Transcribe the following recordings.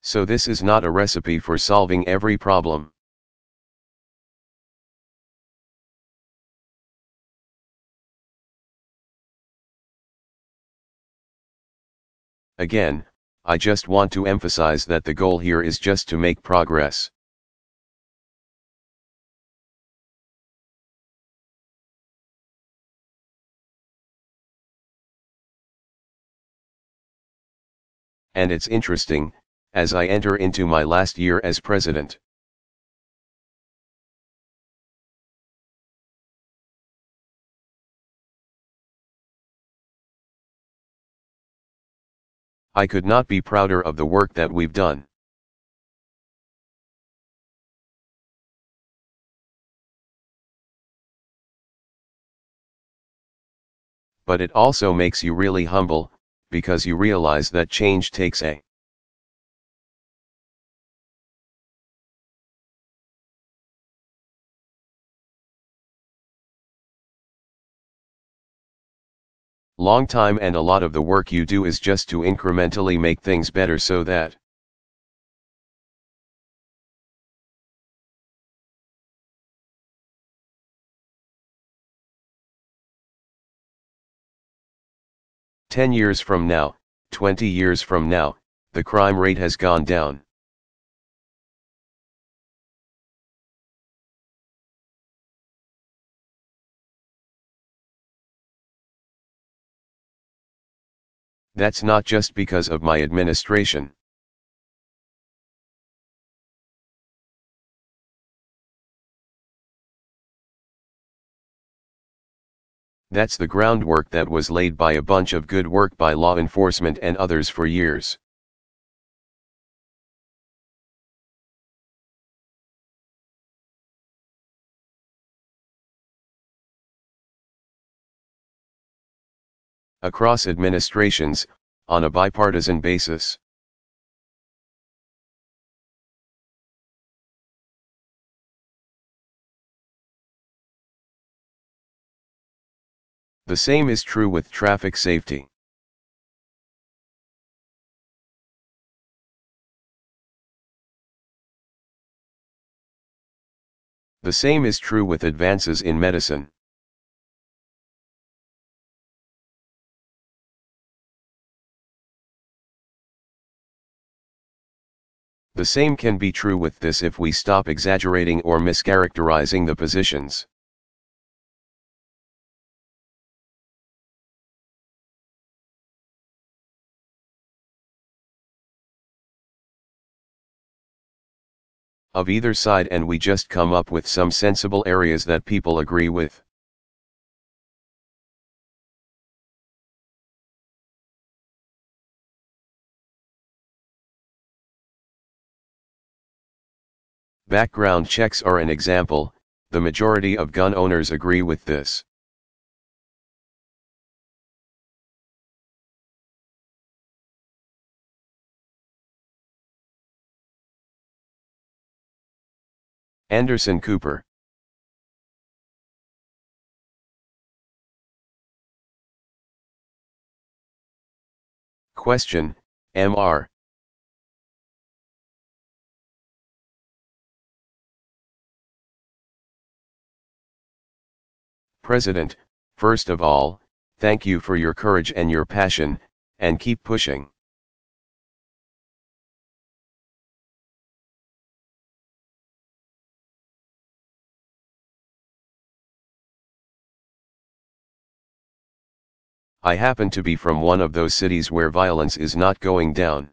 So this is not a recipe for solving every problem. Again, I just want to emphasize that the goal here is just to make progress. And it's interesting, as I enter into my last year as president. I could not be prouder of the work that we've done. But it also makes you really humble, because you realize that change takes a long time, and a lot of the work you do is just to incrementally make things better so that 10 years from now, 20 years from now, the crime rate has gone down. That's not just because of my administration. That's the groundwork that was laid by a bunch of good work by law enforcement and others for years. Across administrations, on a bipartisan basis. The same is true with traffic safety. The same is true with advances in medicine. The same can be true with this if we stop exaggerating or mischaracterizing the positions. Of either side, and we just come up with some sensible areas that people agree with. Background checks are an example. The majority of gun owners agree with this. Anderson Cooper. Question, Mr. President, first of all, thank you for your courage and your passion, and keep pushing. I happen to be from one of those cities where violence is not going down.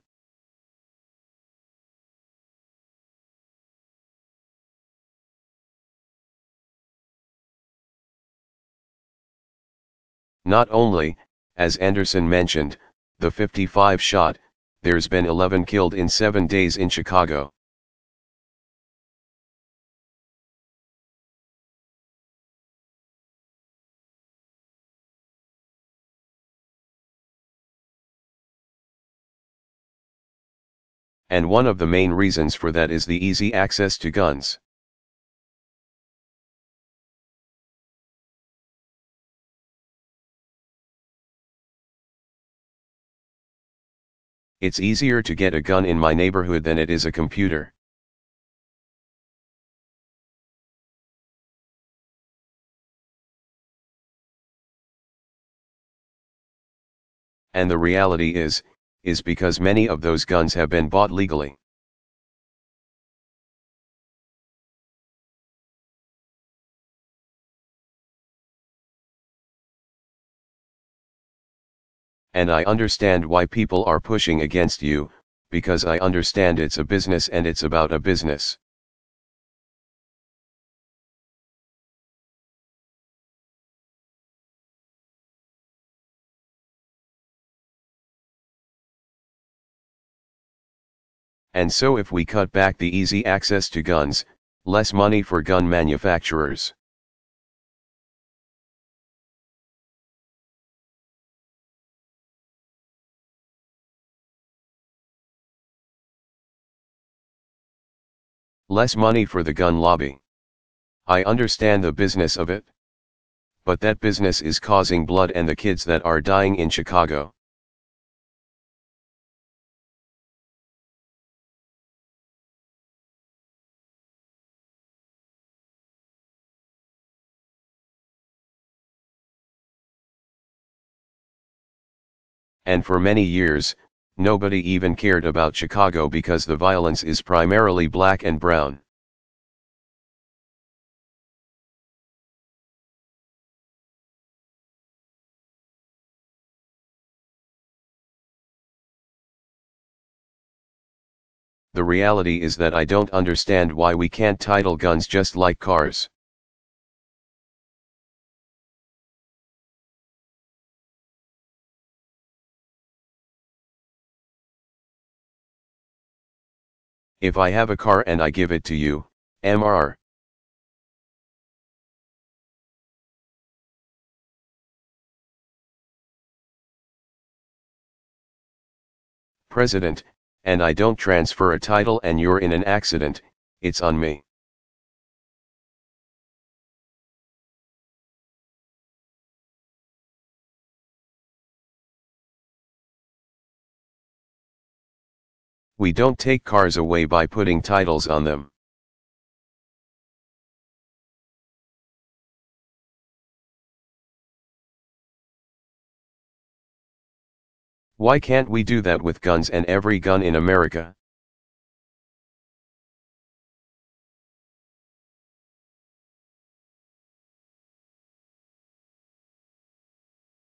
Not only, as Anderson mentioned, the 55 shot, there's been 11 killed in 7 days in Chicago. And one of the main reasons for that is the easy access to guns. It's easier to get a gun in my neighborhood than it is a computer. And the reality is because many of those guns have been bought legally. And I understand why people are pushing against you, because I understand it's a business and it's about a business. And so if we cut back the easy access to guns, less money for gun manufacturers. Less money for the gun lobby. I understand the business of it. But that business is causing blood and the kids that are dying in Chicago. And for many years, nobody even cared about Chicago because the violence is primarily black and brown. The reality is that I don't understand why we can't title guns just like cars. If I have a car and I give it to you, Mr. President, and I don't transfer a title and you're in an accident, it's on me. We don't take cars away by putting titles on them. Why can't we do that with guns and every gun in America?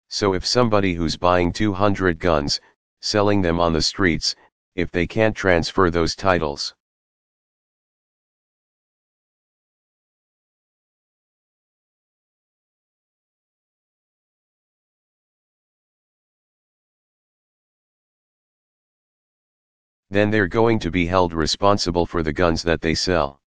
So if somebody who's buying 200 guns, selling them on the streets, if they can't transfer those titles, then they're going to be held responsible for the guns that they sell.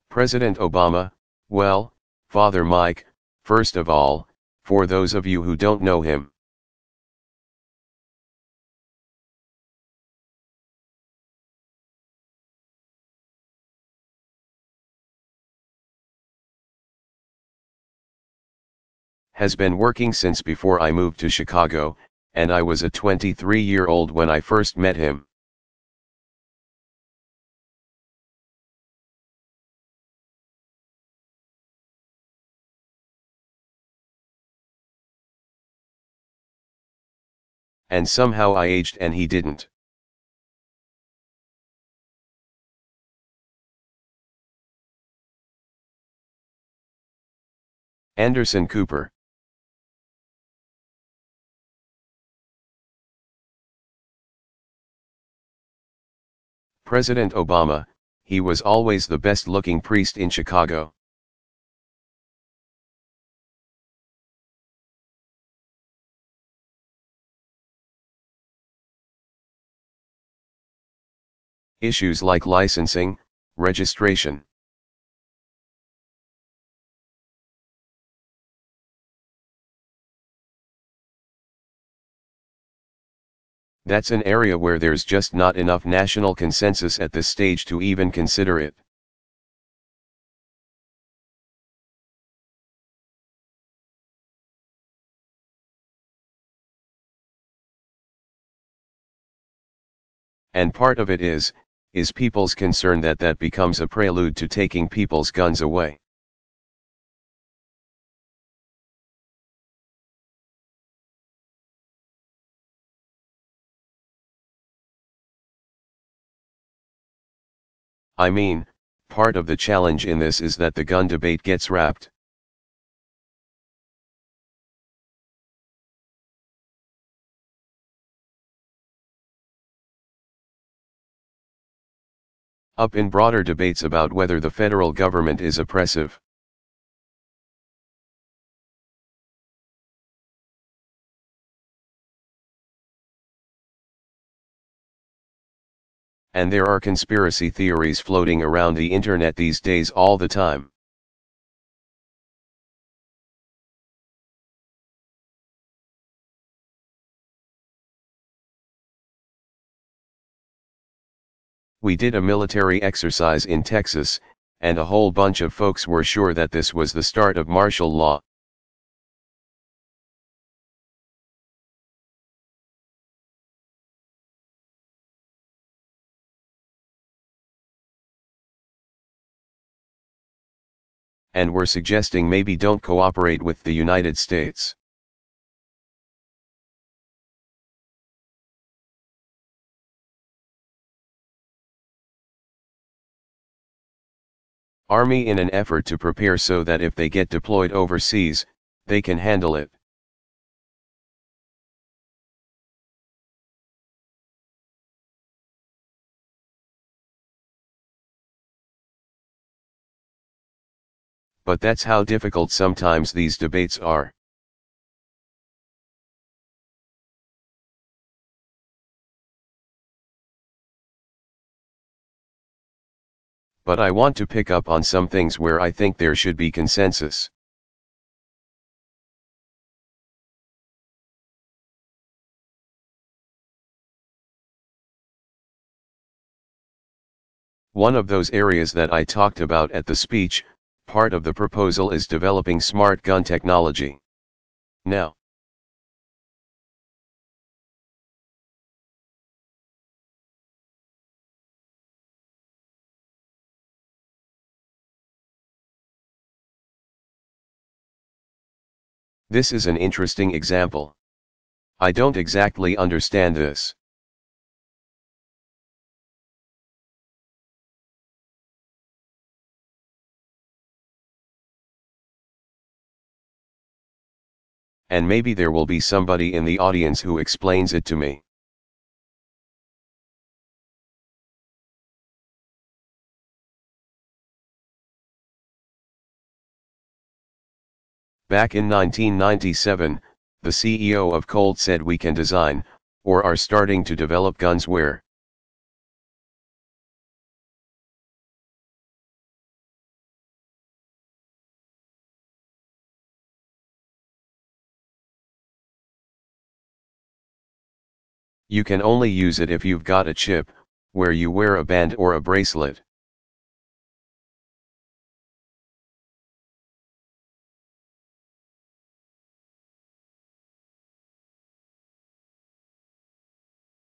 President Obama, well, Father Mike, first of all, for those of you who don't know him, has been working since before I moved to Chicago, and I was a 23-year-old when I first met him. And somehow I aged and he didn't. Anderson Cooper. President Obama, he was always the best-looking priest in Chicago. Issues like licensing, registration. That's an area where there's just not enough national consensus at this stage to even consider it. And part of it is people's concern that that becomes a prelude to taking people's guns away. I mean, part of the challenge in this is that the gun debate gets wrapped up in broader debates about whether the federal government is oppressive. And there are conspiracy theories floating around the internet these days all the time. We did a military exercise in Texas, and a whole bunch of folks were sure that this was the start of martial law. And were suggesting maybe don't cooperate with the United States. Army in an effort to prepare so that if they get deployed overseas, they can handle it. But that's how difficult sometimes these debates are. But I want to pick up on some things where I think there should be consensus. One of those areas that I talked about at the speech, part of the proposal is developing smart gun technology. Now, this is an interesting example. I don't exactly understand this. And maybe there will be somebody in the audience who explains it to me. Back in 1997, the CEO of Colt said we can design, or are starting to develop guns where you can only use it if you've got a chip, where you wear a band or a bracelet.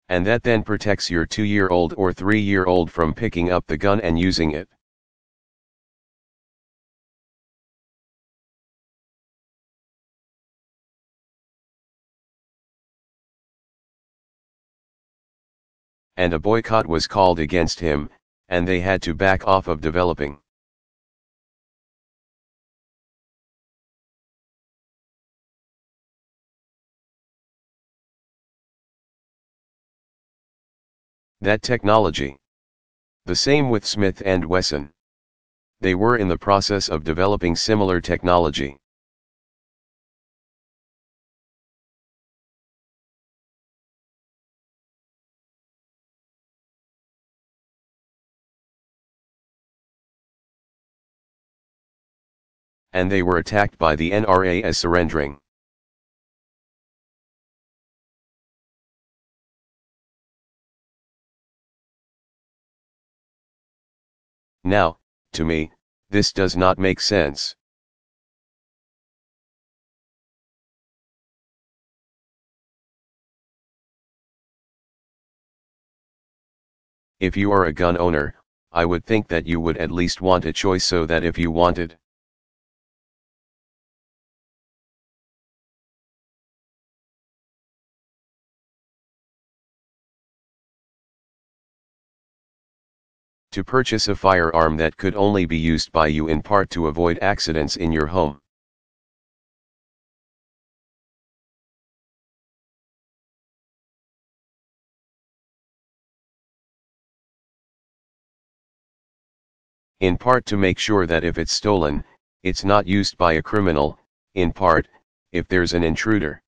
And that then protects your 2-year-old or 3-year-old from picking up the gun and using it. And a boycott was called against him, and they had to back off of developing. That technology. The same with Smith & Wesson. They were in the process of developing similar technology. And they were attacked by the NRA as surrendering. Now, to me, this does not make sense. If you are a gun owner, I would think that you would at least want a choice so that if you wanted to purchase a firearm that could only be used by you in part to avoid accidents in your home. In part to make sure that if it's stolen, it's not used by a criminal, in part, if there's an intruder.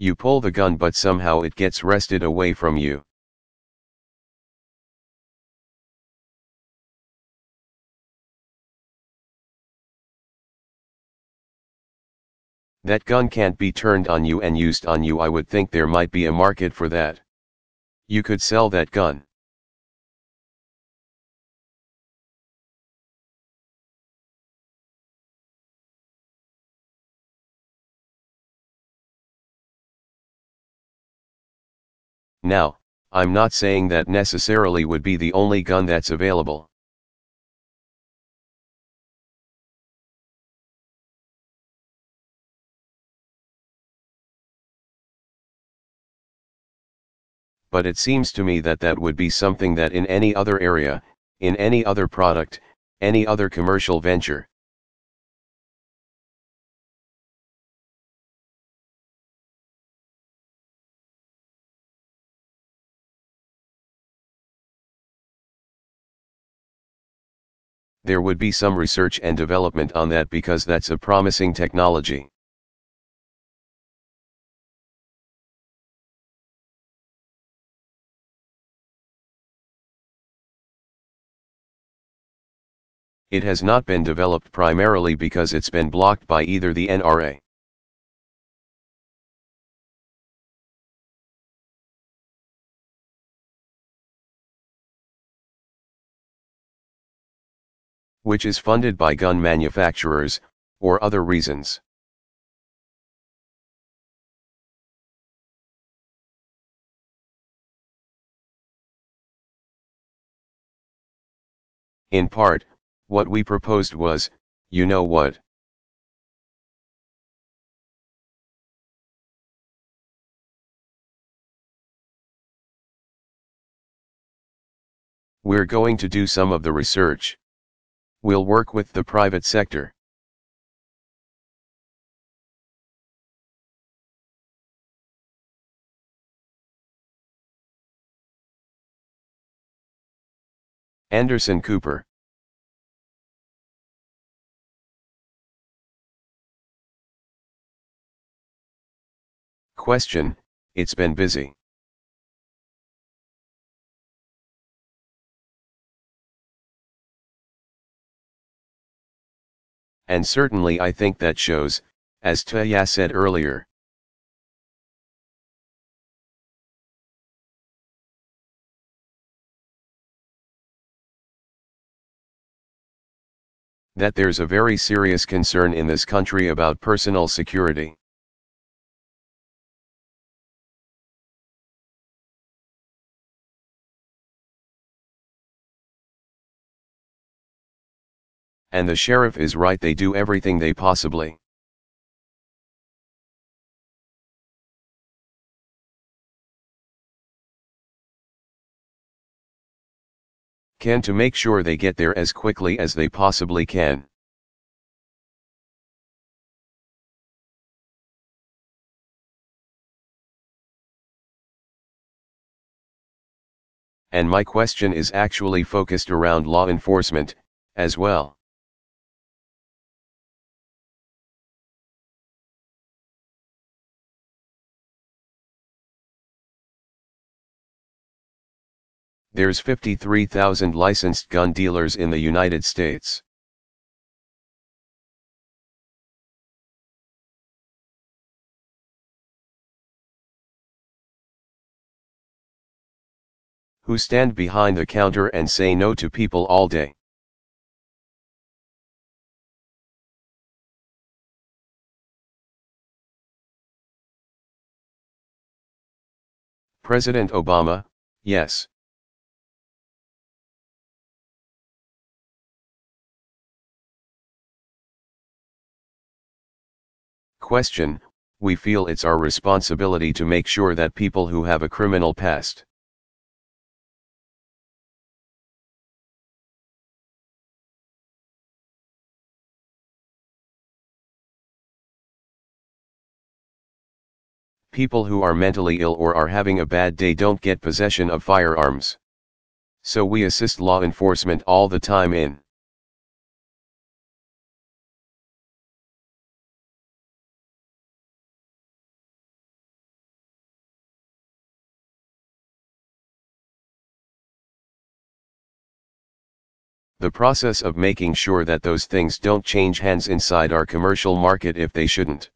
You pull the gun but somehow it gets wrested away from you. That gun can't be turned on you and used on you. I would think there might be a market for that. You could sell that gun. Now, I'm not saying that necessarily would be the only gun that's available. But it seems to me that that would be something that in any other area, in any other product, any other commercial venture, there would be some research and development on that because that's a promising technology. It has not been developed primarily because it's been blocked by either the NRA which is funded by gun manufacturers, or other reasons. In part, what we proposed was, you know what? We're going to do some of the research. We'll work with the private sector. Anderson Cooper. Question, it's been busy. And certainly I think that shows, as Taya said earlier. That there's a very serious concern in this country about personal security. And the sheriff is right, they do everything they possibly can to make sure they get there as quickly as they possibly can. And my question is actually focused around law enforcement, as well. There's 53,000 licensed gun dealers in the United States. Who stand behind the counter and say no to people all day. President Obama, yes. Question, we feel it's our responsibility to make sure that people who have a criminal past people who are mentally ill or are having a bad day don't get possession of firearms. So we assist law enforcement all the time in the process of making sure that those things don't change hands inside our commercial market if they shouldn't.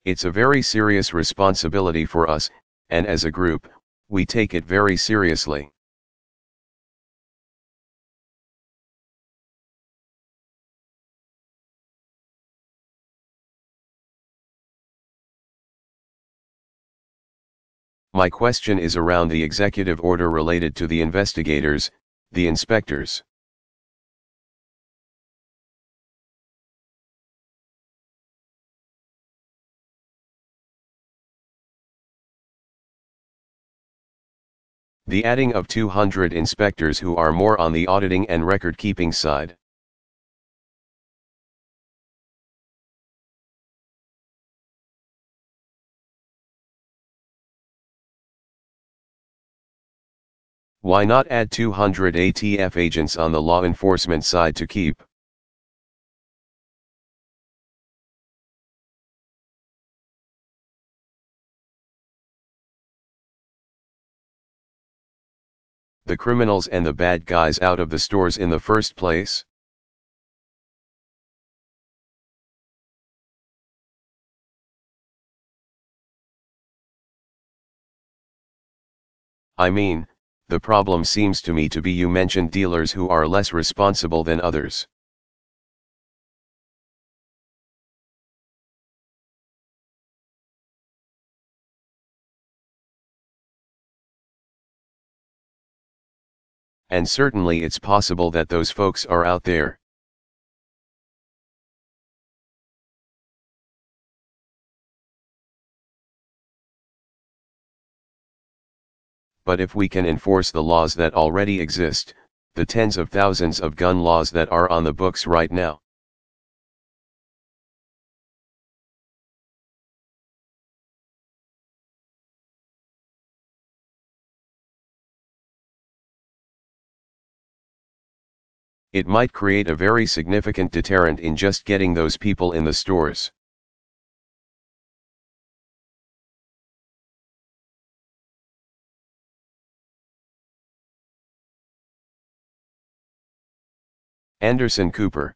It's a very serious responsibility for us, and as a group, we take it very seriously. My question is around the executive order related to the investigators, the inspectors. The adding of 200 inspectors who are more on the auditing and record-keeping side. Why not add 200 ATF agents on the law enforcement side to keep the criminals and the bad guys out of the stores in the first place? I mean, the problem seems to me to be you mentioned dealers who are less responsible than others. And certainly it's possible that those folks are out there. But if we can enforce the laws that already exist, the tens of thousands of gun laws that are on the books right now, it might create a very significant deterrent in just getting those people in the stores. Anderson Cooper.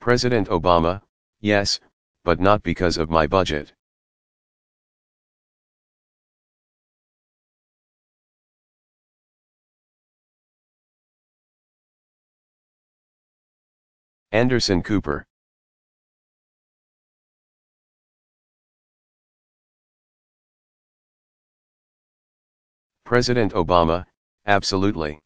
President Obama, yes, but not because of my budget. Anderson Cooper. President Obama, absolutely.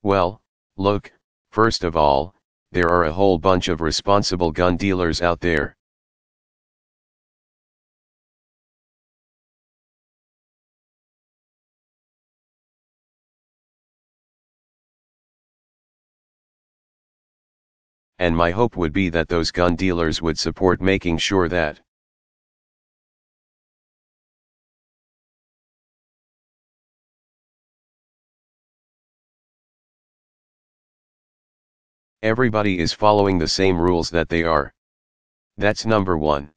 Well, look, first of all, there are a whole bunch of responsible gun dealers out there. And my hope would be that those gun dealers would support making sure that everybody is following the same rules that they are. That's number one.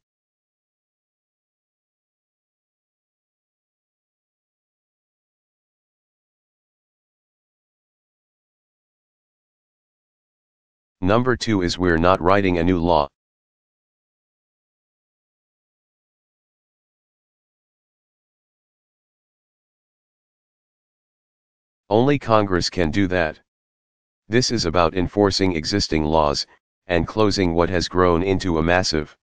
Number 2 is we're not writing a new law. Only Congress can do that. This is about enforcing existing laws, and closing what has grown into a massive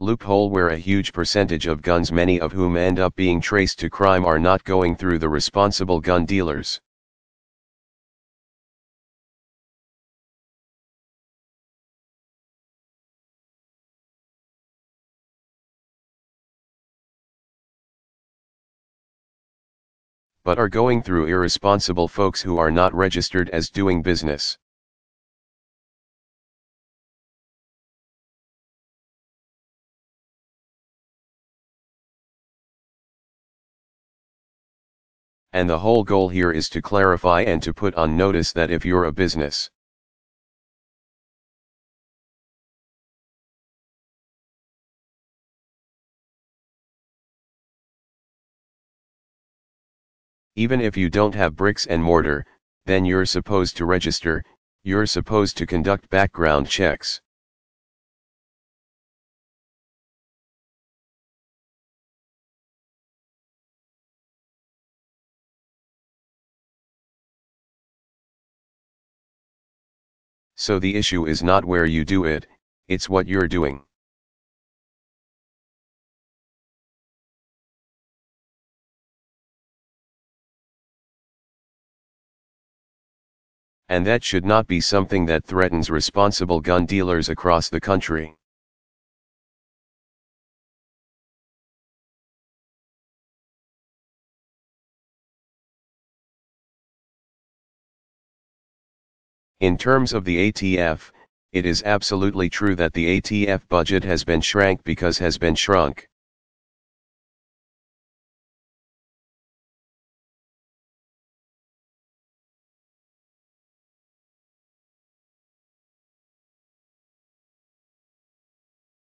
loophole where a huge percentage of guns, many of whom end up being traced to crime, are not going through the responsible gun dealers. But are going through irresponsible folks who are not registered as doing business. And the whole goal here is to clarify and to put on notice that if you're a business even if you don't have bricks and mortar, then you're supposed to register, you're supposed to conduct background checks. So the issue is not where you do it, it's what you're doing. And that should not be something that threatens responsible gun dealers across the country. In terms of the ATF, it is absolutely true that the ATF budget has been shrunk.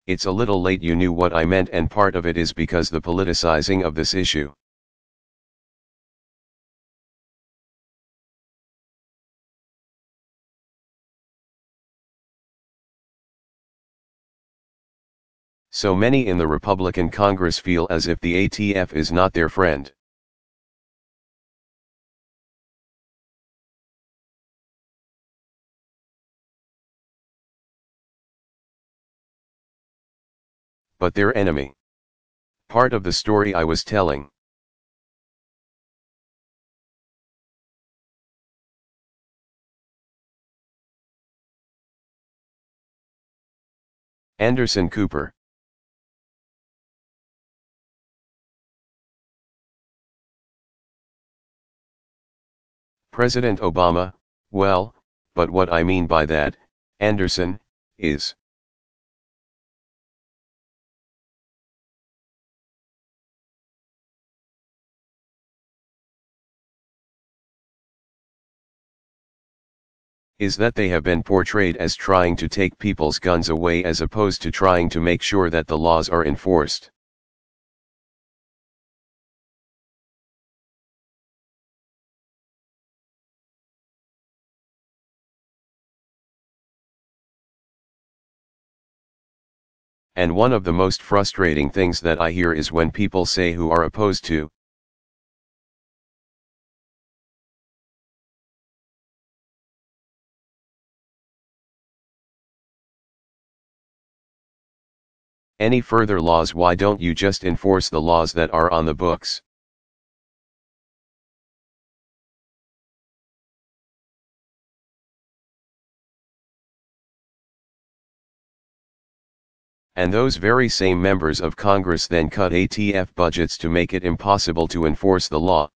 It's a little late, you knew what I meant, and part of it is because the politicizing of this issue. So many in the Republican Congress feel as if the ATF is not their friend. But their enemy. Part of the story I was telling. Anderson Cooper. President Obama, well, but what I mean by that, Anderson, is that they have been portrayed as trying to take people's guns away as opposed to trying to make sure that the laws are enforced. And one of the most frustrating things that I hear is when people say who are opposed to any further laws, why don't you just enforce the laws that are on the books? And those very same members of Congress then cut ATF budgets to make it impossible to enforce the law.